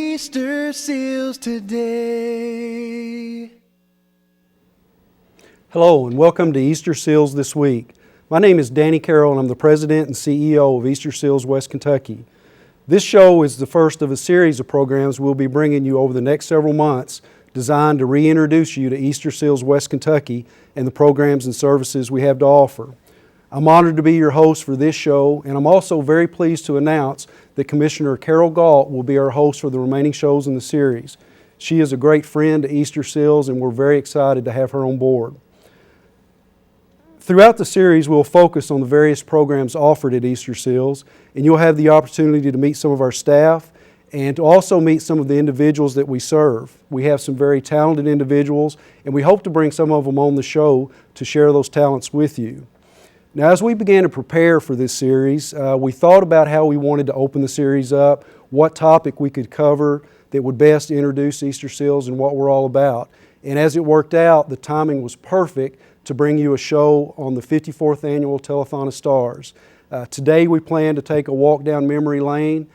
Easter seals today. Hello and welcome to Easter Seals This Week. My name is Danny Carroll and I'm the President and CEO of Easter Seals West Kentucky. This show is the first of a series of programs we'll be bringing you over the next several months designed to reintroduce you to Easter Seals West Kentucky and the programs and services we have to offer. I'm honored to be your host for this show, and I'm also very pleased to announce that Commissioner Carol Galt will be our host for the remaining shows in the series. She is a great friend to Easter Seals and we're very excited to have her on board. Throughout the series, we'll focus on the various programs offered at Easter Seals, and you'll have the opportunity to meet some of our staff and to also meet some of the individuals that we serve. We have some very talented individuals, and we hope to bring some of them on the show to share those talents with you. Now, as we began to prepare for this series, we thought about how we wanted to open the series up, what topic we could cover that would best introduce Easter Seals and what we're all about. And as it worked out, the timing was perfect to bring you a show on the 54th Annual Telethon of Stars. Today we plan to take a walk down memory lane,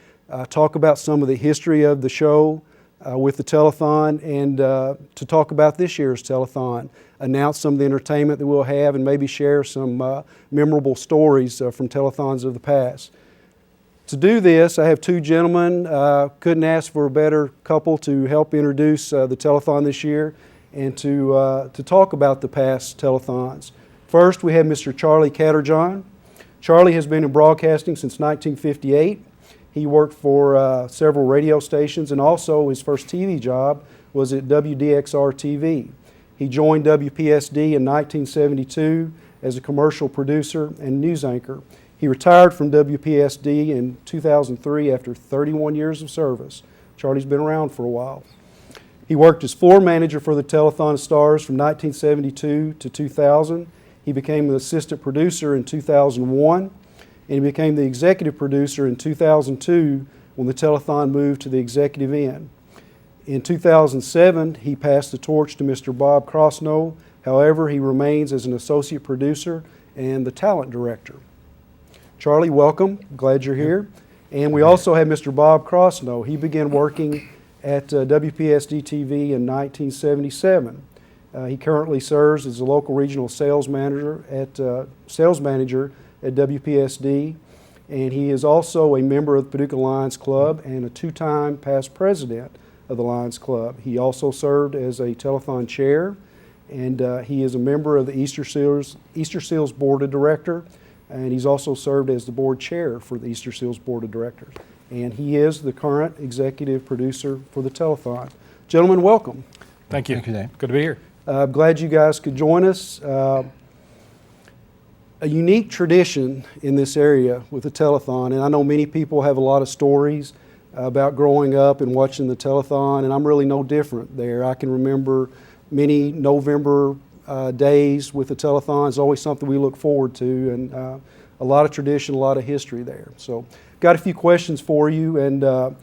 talk about some of the history of the show with the telethon, and to talk about this year's telethon, announce some of the entertainment that we'll have, and maybe share some memorable stories from telethons of the past. To do this, I have two gentlemen. Couldn't ask for a better couple to help introduce the telethon this year and to talk about the past telethons. First, we have Mr. Charlie Katterjohn. Charlie has been in broadcasting since 1958. He worked for several radio stations, and also his first TV job was at WDXR-TV. He joined WPSD in 1972 as a commercial producer and news anchor. He retired from WPSD in 2003 after 31 years of service. Charlie's been around for a while. He worked as floor manager for the Telethon of Stars from 1972 to 2000. He became an assistant producer in 2001. And he became the executive producer in 2002 when the telethon moved to the executive end. In 2007, he passed the torch to Mr. Bob Crossnoe. However, he remains as an associate producer and the talent director. Charlie, welcome. Glad you're here. And we also have Mr. Bob Crossnoe. He began working at WPSD-TV in 1977. He currently serves as a local regional sales manager at WPSD, and he is also a member of the Paducah Lions Club and a two-time past president of the Lions Club. He also served as a telethon chair, and he is a member of the Easter Seals Board of Directors, and he's also served as the board chair for the Easter Seals Board of Directors. And he is the current executive producer for the telethon. Gentlemen, welcome. Thank you. Thank you, Dave. Good to be here. I'm glad you guys could join us. A unique tradition in this area with the telethon, and I know many people have a lot of stories about growing up and watching the telethon, and I'm really no different there. I can remember many November days with the telethon. It's always something we look forward to, and a lot of tradition, a lot of history there. So got a few questions for you, and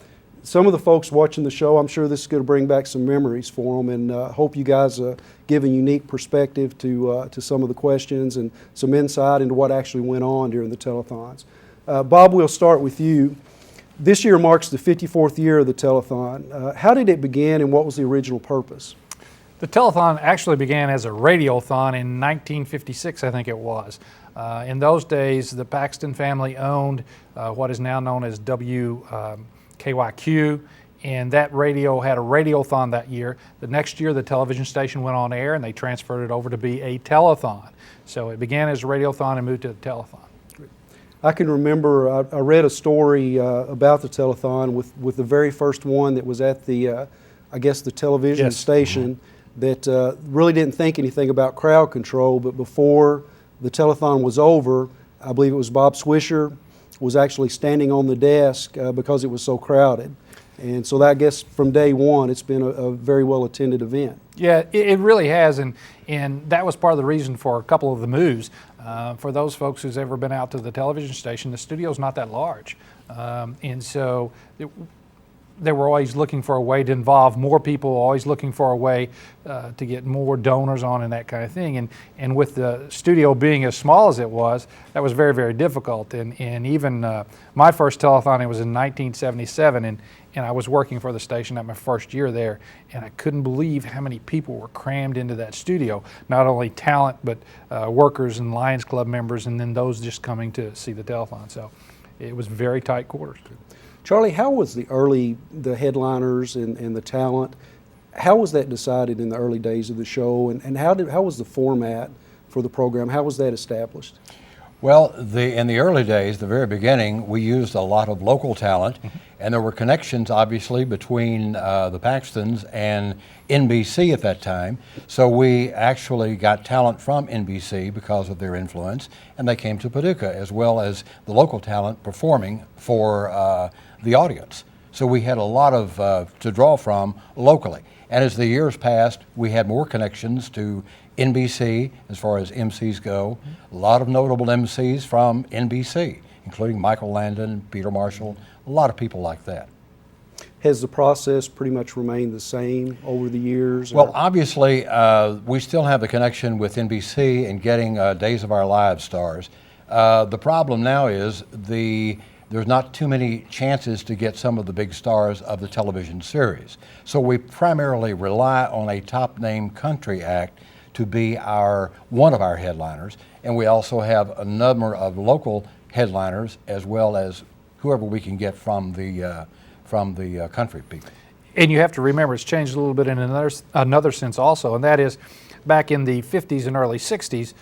some of the folks watching the show, I'm sure this is going to bring back some memories for them, and hope you guys give a unique perspective to some of the questions and some insight into what actually went on during the telethons. Bob, we'll start with you. This year marks the 54th year of the telethon. How did it begin, and what was the original purpose? The telethon actually began as a radiothon in 1956, I think it was. In those days, the Paxton family owned what is now known as KYQ, and that radio had a radiothon that year. The next year, the television station went on air, and they transferred it over to be a telethon. So it began as a radiothon and moved to the telethon. I can remember I read a story about the telethon with the very first one that was at the, I guess, the television station that really didn't think anything about crowd control, but before the telethon was over, I believe it was Bob Swisher was actually standing on the desk because it was so crowded. And so that, I guess from day one, it's been a very well attended event. Yeah, it really has, and that was part of the reason for a couple of the moves. For those folks who's ever been out to the television station, the studio's not that large. And so they were always looking for a way to involve more people, always looking for a way to get more donors on and that kind of thing. And with the studio being as small as it was, that was very, very difficult. And even my first telethon, it was in 1977, and I was working for the station at my first year there, and I couldn't believe how many people were crammed into that studio. Not only talent, but workers and Lions Club members, and then those just coming to see the telethon. So it was very tight quarters. Charlie, how was the headliners and the talent, how was that decided in the early days of the show, and how was the format for the program, how was that established? Well, in the early days, the very beginning, we used a lot of local talent, and there were connections, obviously, between the Paxtons and NBC at that time. So we actually got talent from NBC because of their influence, and they came to Paducah, as well as the local talent performing for the audience. So we had a lot of to draw from locally. And as the years passed, we had more connections to NBC as far as MCs go. A lot of notable MCs from NBC, including Michael Landon, Peter Marshall, a lot of people like that. Has the process pretty much remained the same over the years? Well, obviously, we still have the connection with NBC and getting Days of Our Lives stars. The problem now is there's not too many chances to get some of the big stars of the television series. So we primarily rely on a top-name country act to be one of our headliners, and we also have a number of local headliners as well as whoever we can get from the country people. And you have to remember, it's changed a little bit in another sense also, and that is back in the 50s and early 60s,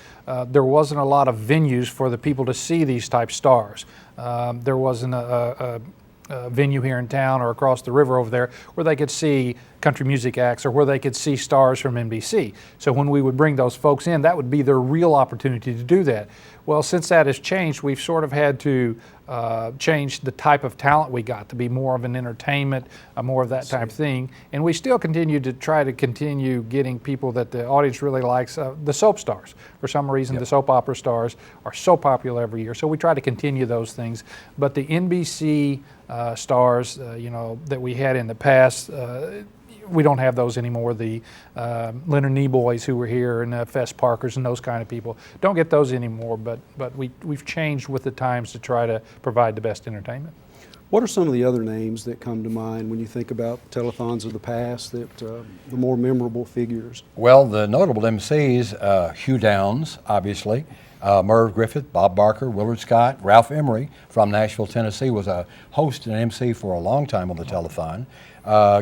there wasn't a lot of venues for the people to see these type stars. There wasn't a venue here in town or across the river over there where they could see country music acts or where they could see stars from NBC. So when we would bring those folks in, that would be their real opportunity to do that. Well, since that has changed, we've sort of had to change the type of talent we got to be more of an entertainment, more of that type of thing. And we still continue to try to continue getting people that the audience really likes, the soap stars. For some reason, the soap opera stars are so popular every year. So we try to continue those things. But the NBC stars, that we had in the past, we don't have those anymore. The Leonard Nimoys who were here and Fess Parkers and those kind of people. Don't get those anymore, but we've changed with the times to try to provide the best entertainment. What are some of the other names that come to mind when you think about telethons of the past, that the more memorable figures? Well, the notable MCs, Hugh Downs, obviously, Merv Griffith, Bob Barker, Willard Scott, Ralph Emery from Nashville, Tennessee, was a host and MC for a long time on the telethon.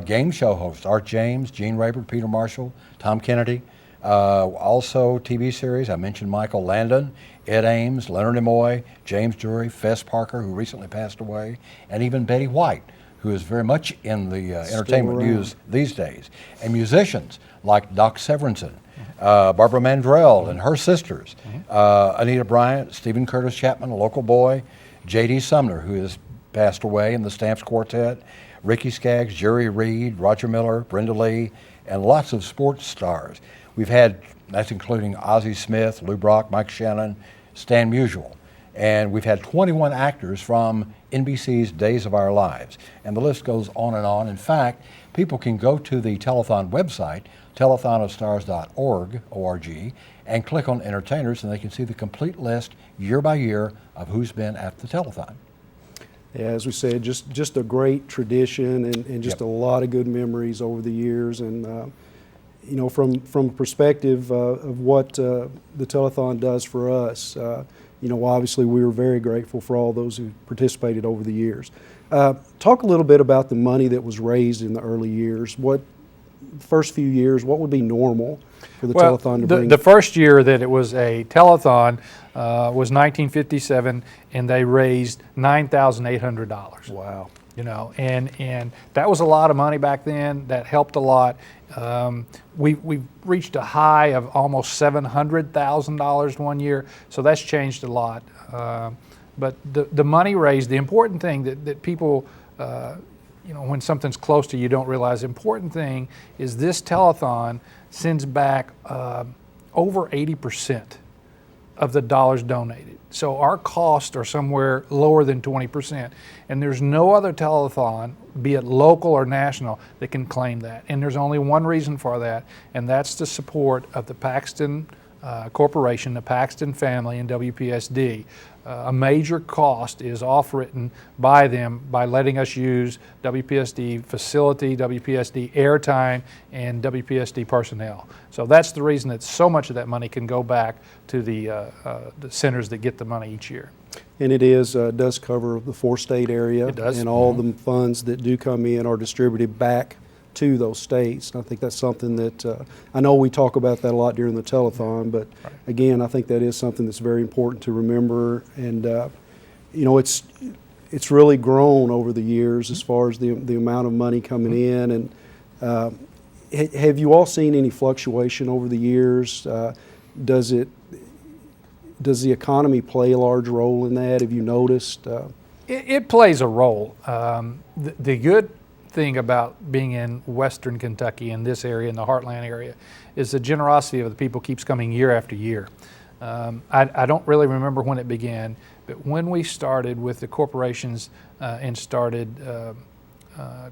Game show hosts, Art James, Gene Rayburn, Peter Marshall, Tom Kennedy. Also TV series, I mentioned Michael Landon, Ed Ames, Leonard Nimoy, James Drury, Fess Parker, who recently passed away, and even Betty White, who is very much in the entertainment news these days. And musicians like Doc Severinsen, Barbara Mandrell and her sisters, Anita Bryant, Stephen Curtis Chapman, a local boy, J.D. Sumner, who has passed away in the Stamps Quartet, Ricky Skaggs, Jerry Reed, Roger Miller, Brenda Lee, and lots of sports stars. We've had, that's including Ozzie Smith, Lou Brock, Mike Shannon, Stan Musial. And we've had 21 actors from NBC's Days of Our Lives. And the list goes on and on. In fact, people can go to the Telethon website, telethonofstars.org, O-R-G, and click on entertainers, and they can see the complete list year by year of who's been at the telethon. Yeah, as we said, just a great tradition and just a lot of good memories over the years. And from a perspective of what the telethon does for us, obviously we were very grateful for all those who participated over the years. Talk a little bit about the money that was raised in the early years. First few years, what would be normal for the telethon to bring? The first year that it was a telethon was 1957, and they raised $9,800. Wow. And that was a lot of money back then. That helped a lot. We reached a high of almost $700,000 one year, so that's changed a lot. But the money raised, the important thing that people, when something's close to you don't realize, the important thing is this telethon sends back over 80% of the dollars donated. So our costs are somewhere lower than 20%. And there's no other telethon, be it local or national, that can claim that. And there's only one reason for that, and that's the support of the Paxton Corporation, the Paxton family, and WPSD. A major cost is off-written by them by letting us use WPSD facility, WPSD airtime, and WPSD personnel. So that's the reason that so much of that money can go back to the centers that get the money each year. And it does cover the 4-state area. It does. And all the funds that do come in are distributed back to those states. And I think that's something that, I know we talk about that a lot during the telethon, but again, I think that is something that's very important to remember. And you know, it's really grown over the years as far as the amount of money coming in. And have you all seen any fluctuation over the years? Does the economy play a large role in that? Have you noticed? It plays a role. The good thing about being in Western Kentucky, in this area, in the Heartland area, is the generosity of the people keeps coming year after year. I don't really remember when it began, but when we started with the corporations and started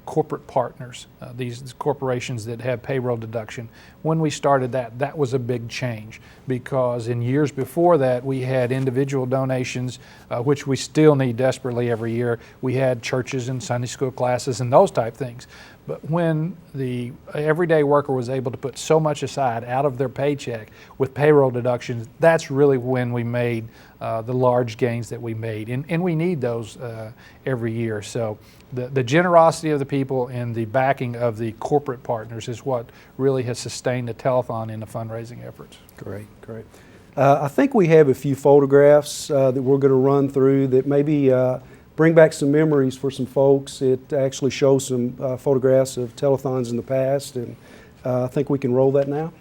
corporate partners, these corporations that have payroll deduction, when we started that was a big change, because in years before that we had individual donations, which we still need desperately every year. We had churches and Sunday school classes and those type things. But when the everyday worker was able to put so much aside out of their paycheck with payroll deductions, that's really when we made the large gains that we made. And we need those every year. So the generosity of the people and the backing of the corporate partners is what really has sustained the telethon in the fundraising efforts. Great, great. I think we have a few photographs that we're going to run through that maybe bring back some memories for some folks. It actually shows some photographs of telethons in the past, and I think we can roll that now.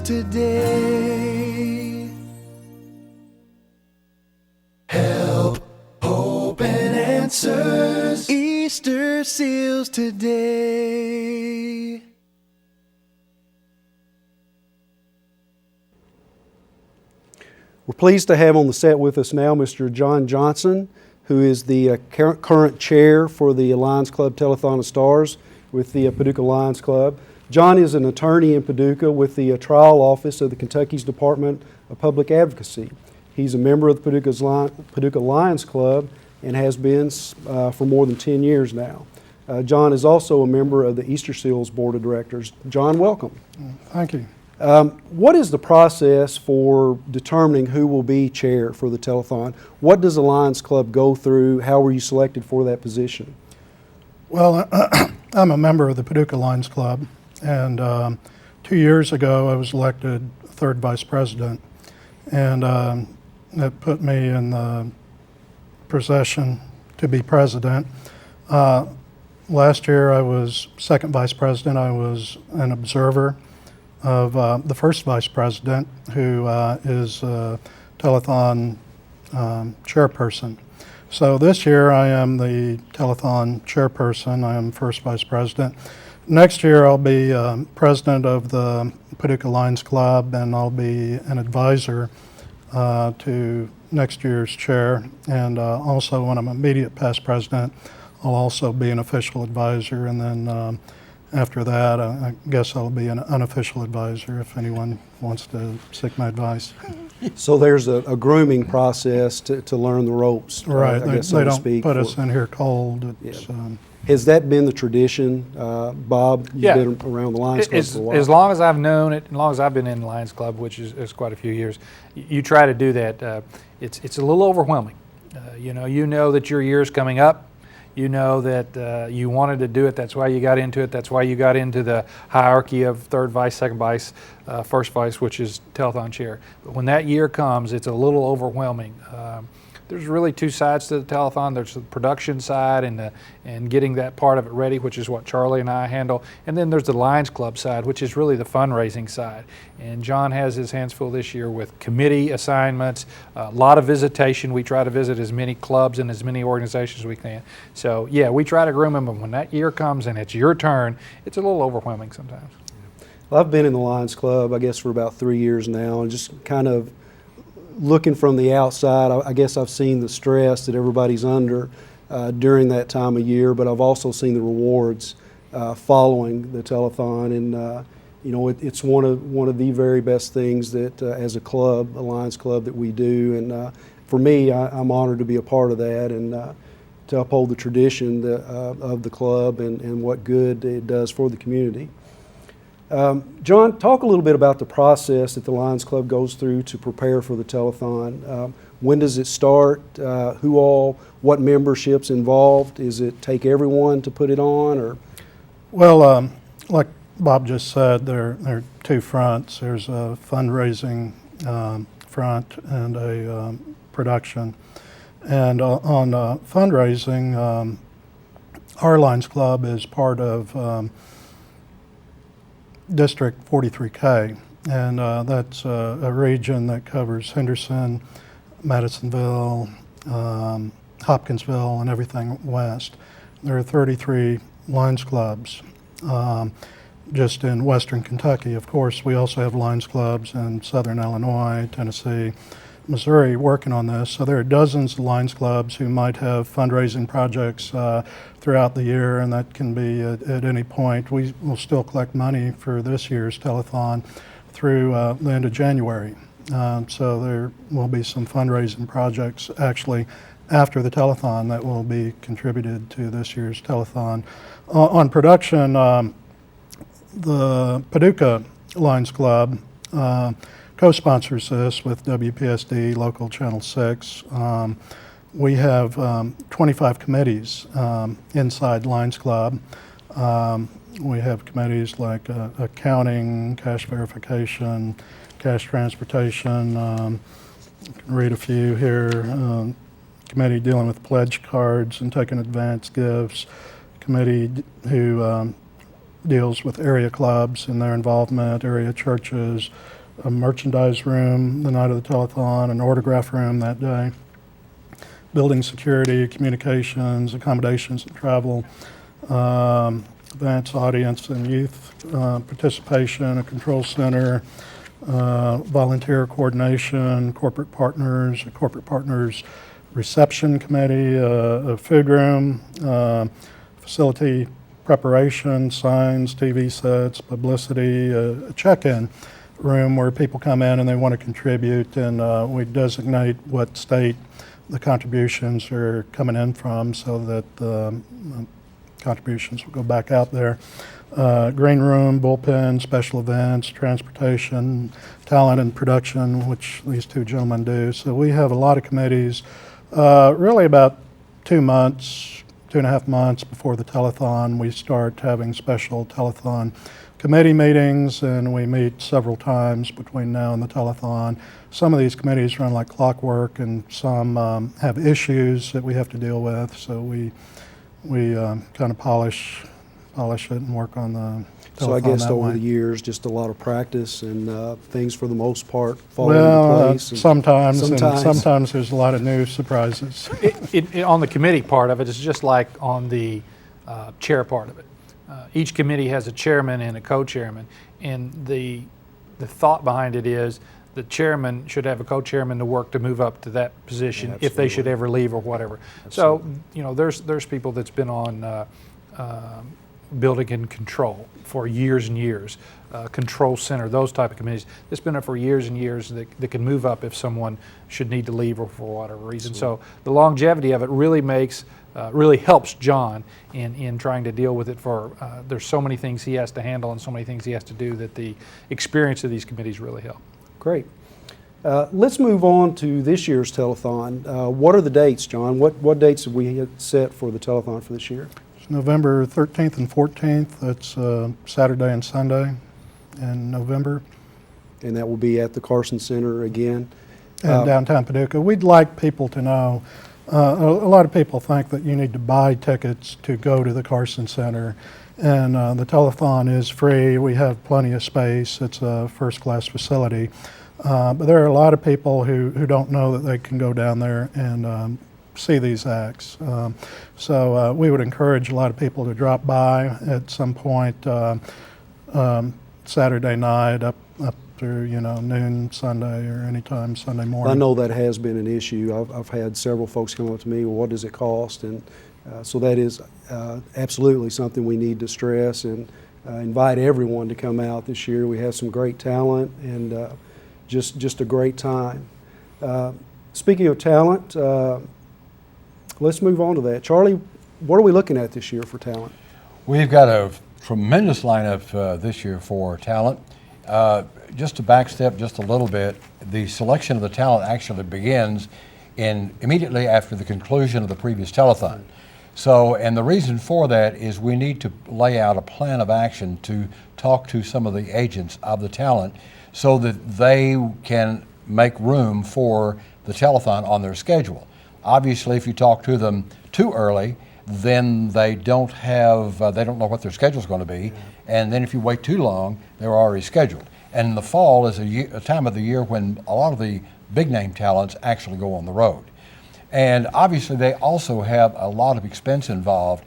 Today. Help, hope, and answers. Easter seals today. We're pleased to have on the set with us now Mr. John Johnson, who is the current chair for the Lions Club Telethon of Stars with the Paducah Lions Club. John is an attorney in Paducah with the trial office of the Kentucky's Department of Public Advocacy. He's a member of the Paducah Lions Club and has been for more than 10 years now. John is also a member of the Easter Seals Board of Directors. John, welcome. Thank you. What is the process for determining who will be chair for the telethon? What does the Lions Club go through? How were you selected for that position? Well, I'm a member of the Paducah Lions Club, and 2 years ago I was elected third vice president, and that put me in the procession to be president. Last year I was second vice president. I was an observer of the first vice president, who is telethon chairperson. So this year I am the telethon chairperson. I am first vice president. Next year I'll be president of the Paducah Lions Club, and I'll be an advisor to next year's chair. And also, when I'm immediate past president, I'll also be an official advisor. And then after that, I guess I'll be an unofficial advisor if anyone wants to seek my advice. So there's a grooming process to learn the ropes, Right, I guess, they so to don't speak. put us in here cold. It's, Yeah. Has that been the tradition, Bob? You've Yeah. been around the Lions Club for a while. As long as I've known it, as long as I've been in the Lions Club, which is quite a few years, you try to do that. It's a little overwhelming. You know that your year's coming up. You know that you wanted to do it. That's why you got into it. That's why you got into the hierarchy of third vice, second vice, first vice, which is telethon chair. But when that year comes, it's a little overwhelming. There's really two sides to the telethon. There's the production side and getting that part of it ready, which is what Charlie and I handle. And then there's the Lions Club side, which is really the fundraising side. And John has his hands full this year with committee assignments, a lot of visitation. We try to visit as many clubs and as many organizations as we can. So yeah, we try to groom them, but when that year comes and it's your turn, it's a little overwhelming sometimes. Well, I've been in the Lions Club, I guess, for about 3 years now, and just kind of looking from the outside, I guess I've seen the stress that everybody's under during that time of year, but I've also seen the rewards following the telethon, and it's one of the very best things that as a club, a Lions Club, that we do, and for me, I'm honored to be a part of that and to uphold the tradition of the club and what good it does for the community. John, talk a little bit about the process that the Lions Club goes through to prepare for the telethon. When does it start? What membership's involved? Is it take everyone to put it on, or? Well, like Bob just said, there are two fronts. There's a fundraising front and a production. And on fundraising, our Lions Club is part of District 43K, and that's a region that covers Henderson, Madisonville, Hopkinsville, and everything west. There are 33 Lions Clubs just in western Kentucky. Of course, we also have Lions Clubs in southern Illinois, Tennessee, Missouri working on this. So there are dozens of Lions Clubs who might have fundraising projects throughout the year, and that can be at any point. We will still collect money for this year's telethon through the end of January. So there will be some fundraising projects actually after the telethon that will be contributed to this year's telethon. On production, the Paducah Lions Club co-sponsors this with WPSD, Local Channel 6. We have 25 committees inside Lions Club. We have committees like accounting, cash verification, cash transportation. I can read a few here. Committee dealing with pledge cards and taking advance gifts. Committee who deals with area clubs and their involvement, area churches, a merchandise room the night of the telethon, an autograph room that day, building security, communications, accommodations and travel, events, audience and youth participation, a control center, volunteer coordination, corporate partners reception committee, a food room, facility preparation, signs, TV sets, publicity, a check-in room where people come in and they want to contribute, and we designate what state the contributions are coming in from so that the contributions will go back out there. Green room, bullpen, special events, transportation, talent and production, which these two gentlemen do. So we have a lot of committees, really about 2 months, 2.5 months before the telethon. We start having special telethon committee meetings, and we meet several times between now and the telethon. Some of these committees run like clockwork, and some have issues that we have to deal with, so we kind of polish it and work on the telethon. So I guess that over way. the years, just a lot of practice and things for the most part fall into place. and sometimes, and sometimes there's a lot of new surprises. On the committee part of it, it's just like on the chair part of it. Each committee has a chairman and a co-chairman, and the thought behind it is the chairman should have a co-chairman to work to move up to that position if they should ever leave or whatever. Absolutely. So, there's people that's been on building and control for years and years. Control center, those type of committees. It's been there for years and years that can move up if someone should need to leave or for whatever reason. So the longevity of it really really helps John in trying to deal with it there's so many things he has to handle and so many things he has to do that the experience of these committees really help. Great. Let's move on to this year's telethon. What are the dates, John? What dates have we set for the telethon for this year? It's November 13th and 14th. That's Saturday and Sunday in November. And that will be at the Carson Center again. In downtown Paducah. We'd like people to know, a lot of people think that you need to buy tickets to go to the Carson Center, and the telethon is free. We have plenty of space. It's a first-class facility. But there are a lot of people who don't know that they can go down there and see these acts. So we would encourage a lot of people to drop by at some point Saturday night up through noon Sunday or anytime Sunday morning. I know that has been an issue. I've had several folks come up to me, well, what does it cost? And so that is absolutely something we need to stress and invite everyone to come out this year. We have some great talent and just a great time. Speaking of talent, let's move on to that. Charlie, what are we looking at this year for talent? We've got a tremendous lineup this year for talent. Just to backstep just a little bit, the selection of the talent actually begins immediately after the conclusion of the previous telethon. So, and the reason for that is we need to lay out a plan of action to talk to some of the agents of the talent so that they can make room for the telethon on their schedule. Obviously, if you talk to them too early, then they don't know what their schedule is going to be, and then if you wait too long, they're already scheduled. And the fall is a time of the year when a lot of the big name talents actually go on the road. And obviously they also have a lot of expense involved,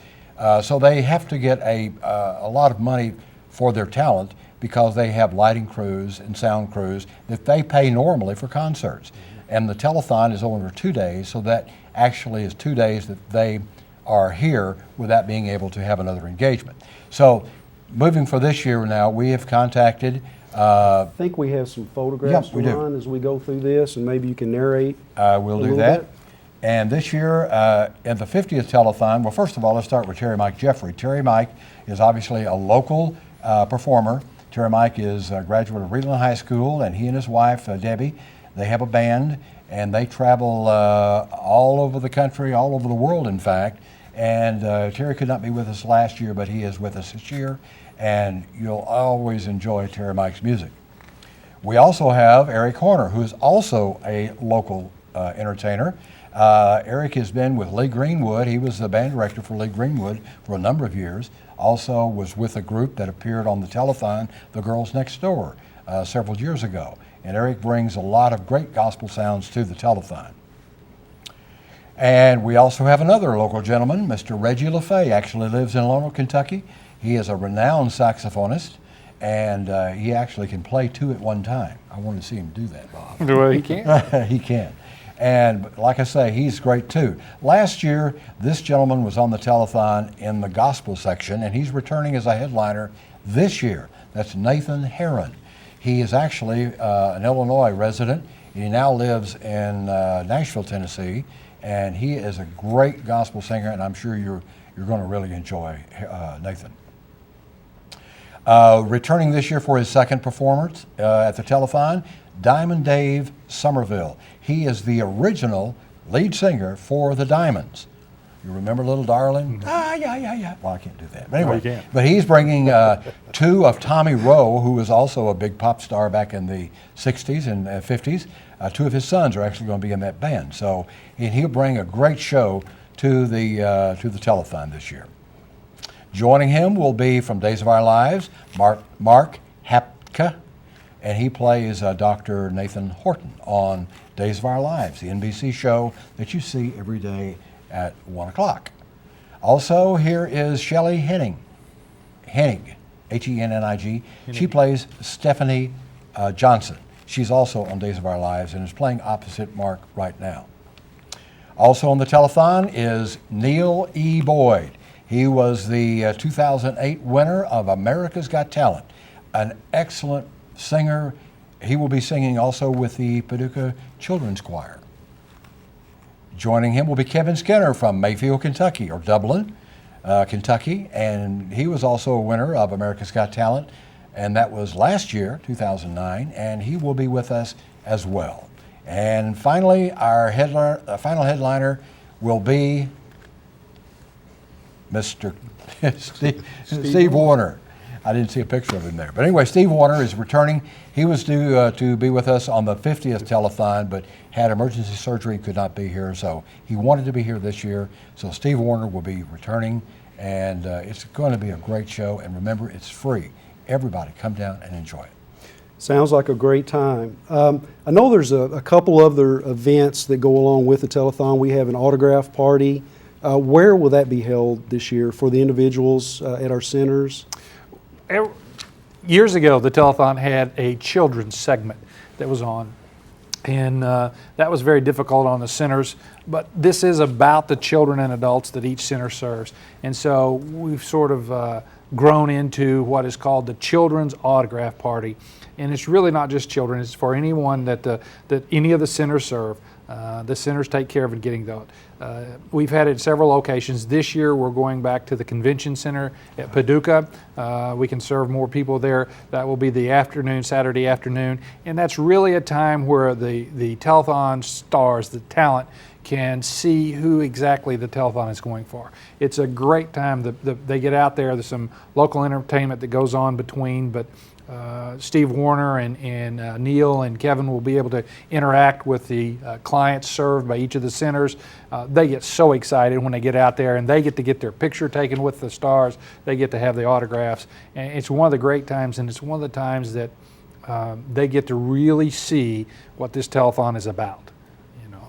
so they have to get a lot of money for their talent because they have lighting crews and sound crews that they pay normally for concerts. And the telethon is over 2 days, so that actually is 2 days that they are here without being able to have another engagement. So moving for this year now, we have contacted I think we have some photographs Yep, we do. as we go through this, and maybe you can narrate. We'll a do little that. bit. And this year, at the 50th telethon, well, first of all, let's start with Terry Mike Jeffrey. Terry Mike is obviously a local performer. Terry Mike is a graduate of Reedland High School, and he and his wife, Debbie, they have a band, and they travel all over the country, all over the world, in fact. And Terry could not be with us last year, but he is with us this year, and you'll always enjoy Terry Mike's music. We also have Eric Horner, who is also a local entertainer. Eric has been with Lee Greenwood. He was the band director for Lee Greenwood for a number of years. Also was with a group that appeared on the telethon, The Girls Next Door, several years ago. And Eric brings a lot of great gospel sounds to the telethon. And we also have another local gentleman, Mr. Reggie LaFay, actually lives in Louisville, Kentucky. He is a renowned saxophonist, and he actually can play two at one time. I want to see him do that, Bob. Well, he can. He can. And like I say, he's great too. Last year, this gentleman was on the telethon in the gospel section, and he's returning as a headliner this year. That's Nathan Herron. He is actually an Illinois resident. He now lives in Nashville, Tennessee, and he is a great gospel singer, and I'm sure you're going to really enjoy Nathan. Returning this year for his second performance at the telethon, Diamond Dave Somerville. He is the original lead singer for the Diamonds. You remember Little Darling? Yeah. Well, I can't do that. But anyway, you can't. but he's bringing two of Tommy Rowe, who was also a big pop star back in the 60s and 50s. Two of his sons are actually going to be in that band. So and he'll bring a great show to the telethon this year. Joining him will be from Days of Our Lives, Mark Hapka, and he plays Dr. Nathan Horton on Days of Our Lives, the NBC show that you see every day at 1 o'clock. Also, here is Shelley Hennig, Hennig. She plays Stephanie Johnson. She's also on Days of Our Lives and is playing opposite Mark right now. Also on the telethon is Neil E. Boyd. He was the 2008 winner of America's Got Talent, an excellent singer. He will be singing also with the Paducah Children's Choir. Joining him will be Kevin Skinner from Mayfield, Kentucky, or Dublin, Kentucky, and he was also a winner of America's Got Talent, and that was last year, 2009, and he will be with us as well. And finally, our final headliner will be Mr. Steve Warner. I didn't see a picture of him there. But anyway, Steve Warner is returning. He was due to be with us on the 50th telethon, but had emergency surgery, could not be here. So he wanted to be here this year. So Steve Warner will be returning, and it's going to be a great show. And remember, it's free. Everybody come down and enjoy it. Sounds like a great time. I know there's a couple other events that go along with the telethon. We have an autograph party. Where will that be held this year for the individuals at our centers? Years ago, the telethon had a children's segment that was on, and that was very difficult on the centers, but this is about the children and adults that each center serves. And so we've sort of grown into what is called the Children's Autograph Party. And it's really not just children, it's for anyone that any of the centers serve. The centers take care of it getting that. We've had it at several locations. This year we're going back to the convention center at Paducah. We can serve more people there. That will be the afternoon, Saturday afternoon. And that's really a time where the telethon stars, the talent, can see who exactly the telethon is going for. It's a great time. They get out there. There's some local entertainment that goes on between, but Steve Warner and Neil and Kevin will be able to interact with the clients served by each of the centers. They get so excited when they get out there, and they get to get their picture taken with the stars. They get to have the autographs. And it's one of the great times, and it's one of the times that they get to really see what this telethon is about.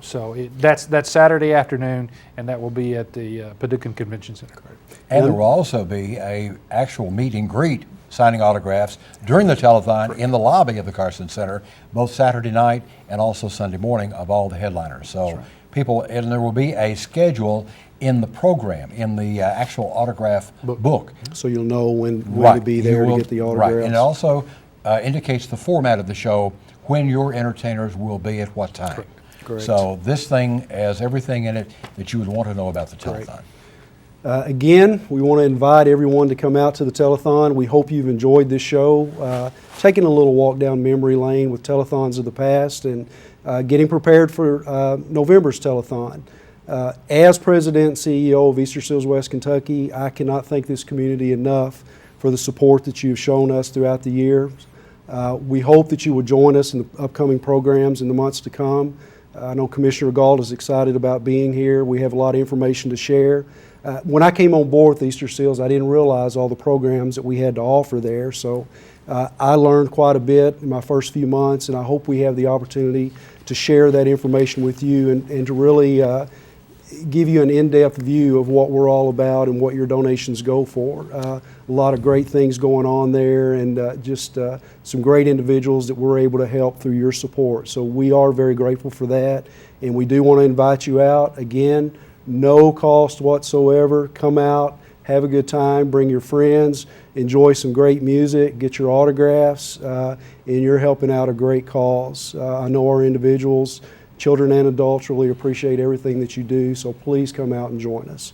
So that's Saturday afternoon, and that will be at the Paducah Convention Center. And there will also be a actual meet and greet, signing autographs during the telethon in the lobby of the Carson Center, both Saturday night and also Sunday morning of all the headliners. So people, and there will be a schedule in the program, in the actual autograph book. So you'll know when to be there to get the autographs. Right, and it also indicates the format of the show, when your entertainers will be at what time. Correct. So this thing has everything in it that you would want to know about the telethon. Again, we want to invite everyone to come out to the telethon. We hope you've enjoyed this show, taking a little walk down memory lane with telethons of the past, and getting prepared for November's telethon. As President and CEO of Easter Seals West Kentucky, I cannot thank this community enough for the support that you've shown us throughout the year. We hope that you will join us in the upcoming programs in the months to come. I know Commissioner Galt is excited about being here. We have a lot of information to share. When I came on board with Easter Seals, I didn't realize all the programs that we had to offer there. So I learned quite a bit in my first few months, and I hope we have the opportunity to share that information with you and to really give you an in-depth view of what we're all about and what your donations go for. A lot of great things going on there, and just some great individuals that we're able to help through your support. So we are very grateful for that, and we do want to invite you out. Again, no cost whatsoever. Come out, have a good time, bring your friends, enjoy some great music, get your autographs, and you're helping out a great cause. I know our individuals, children and adults, really appreciate everything that you do, so please come out and join us.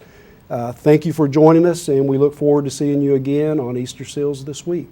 Thank you for joining us, and we look forward to seeing you again on Easter Seals this week.